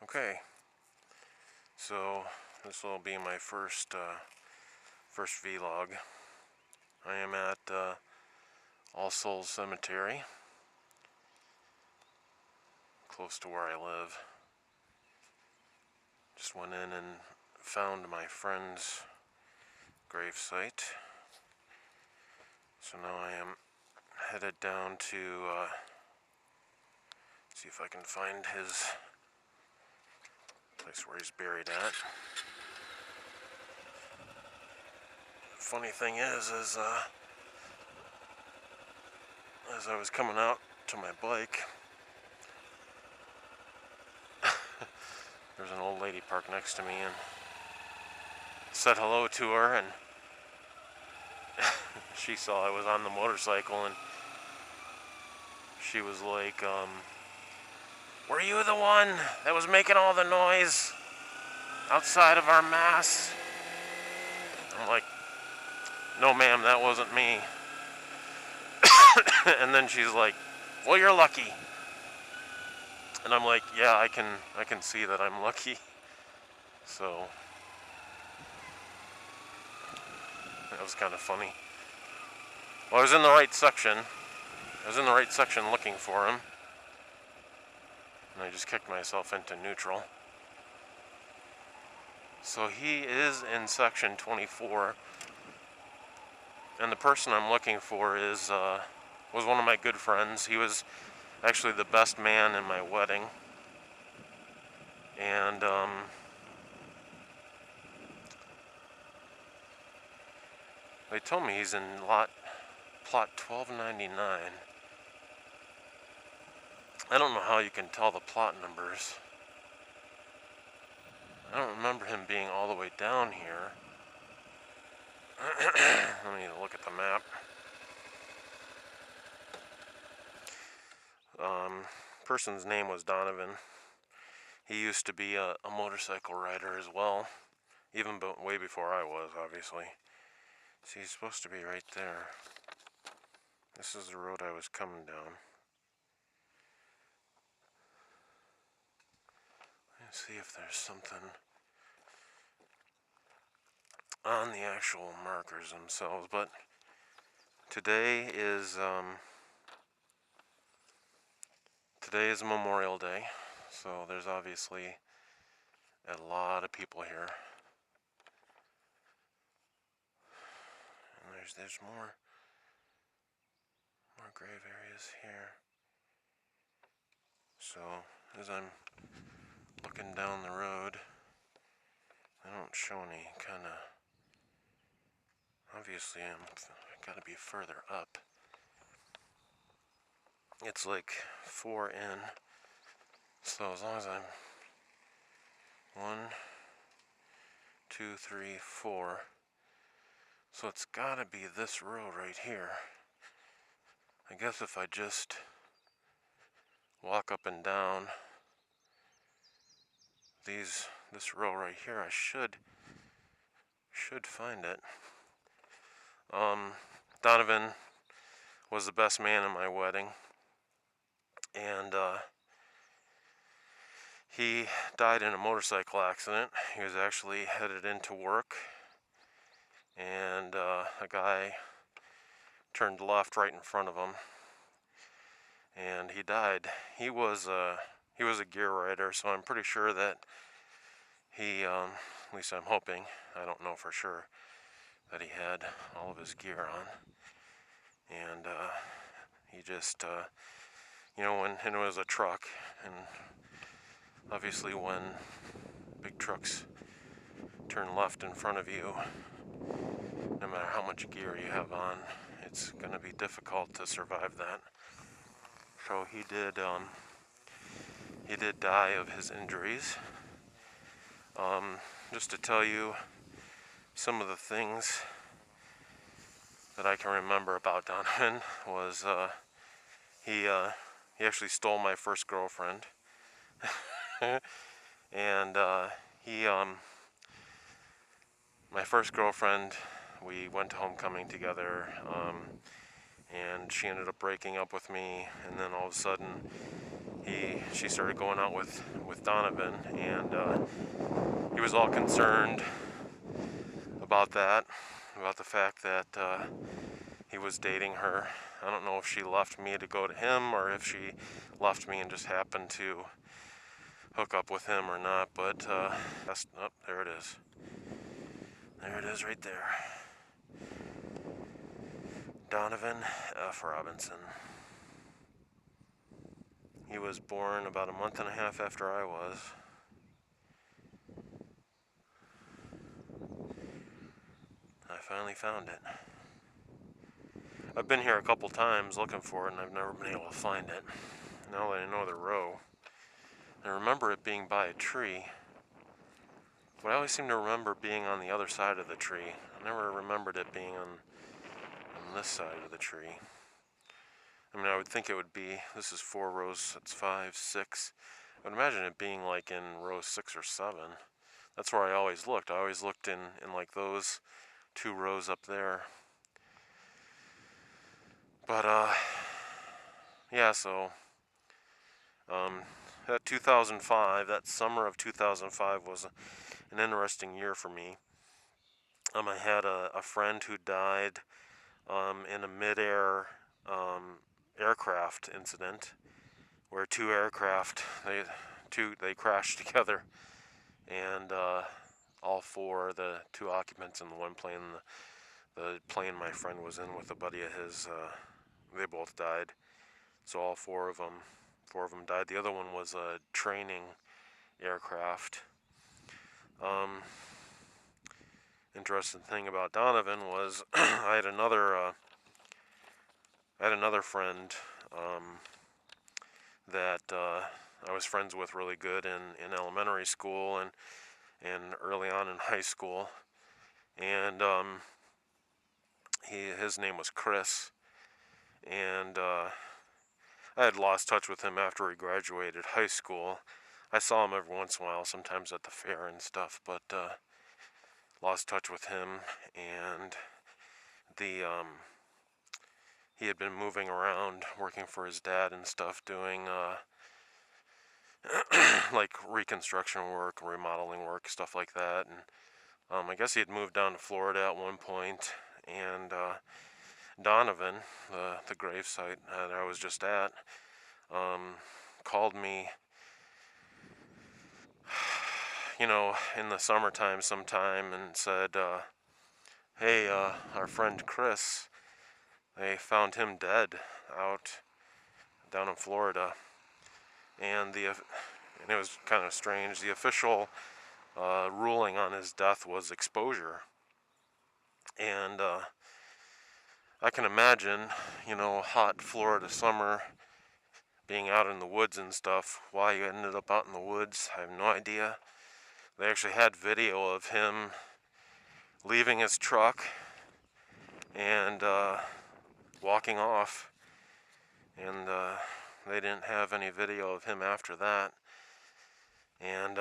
Okay, so this will be my first vlog. I am at All Souls Cemetery, close to where I live. Just went in and found my friend's gravesite. So now I am headed down to see if I can find his place where he's buried at. Funny thing is as I was coming out to my bike, there's an old lady parked next to me, and said hello to her, and she saw I was on the motorcycle, and she was like, were you the one that was making all the noise outside of our mass? I'm like, no ma'am, that wasn't me. And then she's like, well, you're lucky. And I'm like, yeah, I can see that I'm lucky. So that was kind of funny. Well, I was in the right section. I was in the right section looking for him, and I just kicked myself into neutral. So he is in section 24, and the person I'm looking for is was one of my good friends. He was actually the best man in my wedding, and they told me he's in plot 1299. I don't know how you can tell the plot numbers. I don't remember him being all the way down here. Let me look at the map. Person's name was Donovan. He used to be a motorcycle rider as well, even way before I was, obviously. See, he's supposed to be right there. This is the road I was coming down. Let's see if there's something on the actual markers themselves, but today is Memorial Day, so there's obviously a lot of people here. And there's more grave areas here. So as I'm looking down the road, I don't show any kind of, obviously I gotta be further up. It's like 4 in, so as long as I'm 1, 2, 3, 4, so it's gotta be this row right here. I guess if I just walk up and down this row right here, I should find it. Donovan was the best man in my wedding, and he died in a motorcycle accident. He was actually headed into work, and a guy turned left right in front of him, and he died. He was a gear rider, so I'm pretty sure that he, at least I'm hoping, I don't know for sure, that he had all of his gear on. And he just, when it was a truck, and obviously when big trucks turn left in front of you, no matter how much gear you have on, it's going to be difficult to survive that. So he did die of his injuries. Just to tell you some of the things that I can remember about Donovan was he actually stole my first girlfriend. And my first girlfriend, we went to homecoming together, and she ended up breaking up with me, and then all of a sudden she started going out with Donovan, and he was all concerned about that, about the fact that he was dating her. I don't know if she left me to go to him, or if she left me and just happened to hook up with him or not, but oh, there it is. There it is right there. Donovan F. Robinson. He was born about a month and a half after I was. I finally found it. I've been here a couple times looking for it, and I've never been able to find it. Now that I know the row, I remember it being by a tree, but I always seem to remember being on the other side of the tree. I never remembered it being on this side of the tree. I mean, I would think it would be, this is 4 rows, that's 5, 6. I would imagine it being like in row 6 or 7. That's where I always looked. I always looked in like those 2 rows up there. But, yeah, so, that 2005, that summer of 2005 was an interesting year for me. I had a friend who died in a mid-air aircraft incident where 2 aircraft they crashed together, and all 4, the 2 occupants in the one plane, the plane my friend was in with a buddy of his, they both died. So all 4 of them died. The other one was a training aircraft. Interesting thing about Donovan was I had another friend that I was friends with really good in elementary school and early on in high school, and his name was Chris, and I had lost touch with him after he graduated high school. I saw him every once in a while, sometimes at the fair and stuff, but lost touch with him, and he had been moving around, working for his dad and stuff, doing like reconstruction work, remodeling work, stuff like that. And I guess he had moved down to Florida at one point, and Donovan, the gravesite that I was just at, called me, in the summertime sometime, and said, hey, our friend Chris, they found him dead out down in Florida, and it was kind of strange. The official ruling on his death was exposure, and I can imagine, hot Florida summer, being out in the woods and stuff. Why he ended up out in the woods, I have no idea. They actually had video of him leaving his truck and walking off, and they didn't have any video of him after that, and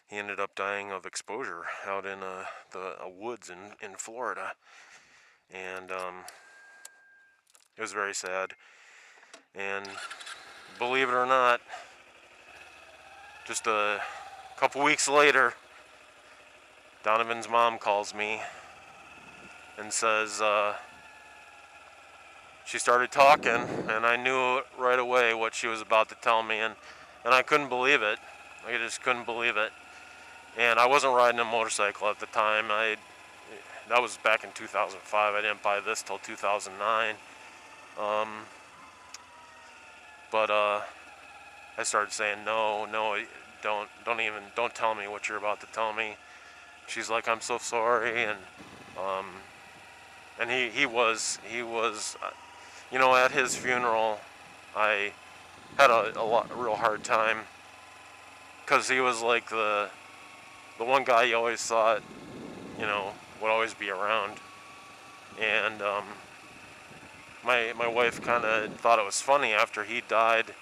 he ended up dying of exposure out in the woods in Florida, and it was very sad. And believe it or not, just a couple weeks later, Donovan's mom calls me and says she started talking, and I knew right away what she was about to tell me, and I couldn't believe it. I just couldn't believe it. And I wasn't riding a motorcycle at the time. That was back in 2005. I didn't buy this till 2009. But I started saying, no, don't tell me what you're about to tell me. She's like, I'm so sorry, and he was, at his funeral, I had a real hard time, because he was like the one guy you always thought, would always be around, and my wife kind of thought it was funny after he died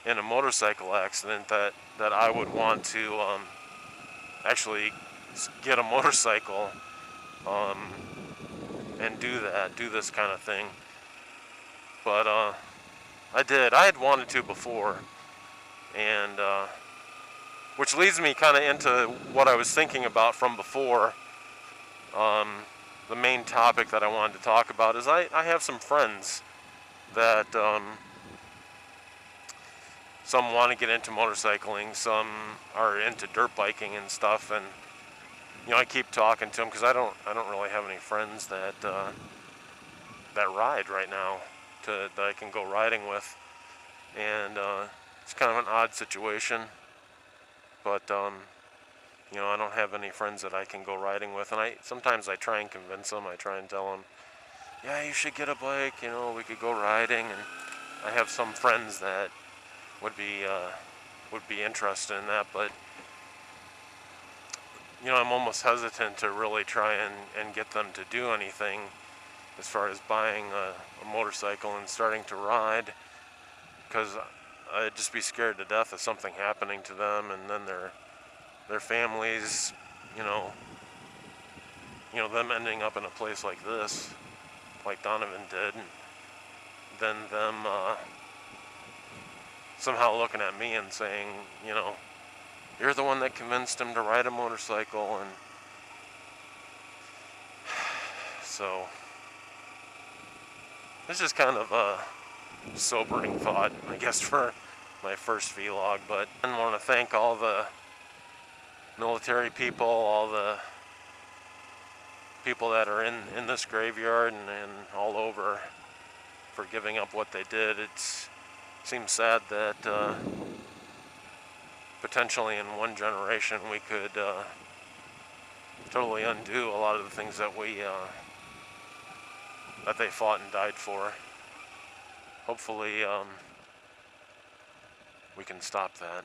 in a motorcycle accident that I would want to actually get a motorcycle and do this kind of thing. But I had wanted to before, and which leads me kind of into what I was thinking about from before. The main topic that I wanted to talk about is I have some friends that some want to get into motorcycling, some are into dirt biking and stuff, and I keep talking to them because I don't really have any friends that that ride right now that I can go riding with, and it's kind of an odd situation, but I don't have any friends that I can go riding with, and sometimes I try and convince them. I try and tell them, yeah, you should get a bike, we could go riding, and I have some friends that would be interested in that, but I'm almost hesitant to really try and get them to do anything as far as buying a motorcycle and starting to ride, because I'd just be scared to death of something happening to them, and then their families, them ending up in a place like this, like Donovan did, and then them somehow looking at me and saying, you're the one that convinced him to ride a motorcycle, and so this is kind of a sobering thought, I guess, for my first vlog. But I want to thank all the military people, all the people that are in this graveyard and all over for giving up what they did. It seems sad that potentially in one generation we could totally undo a lot of the things that that they fought and died for. Hopefully we can stop that.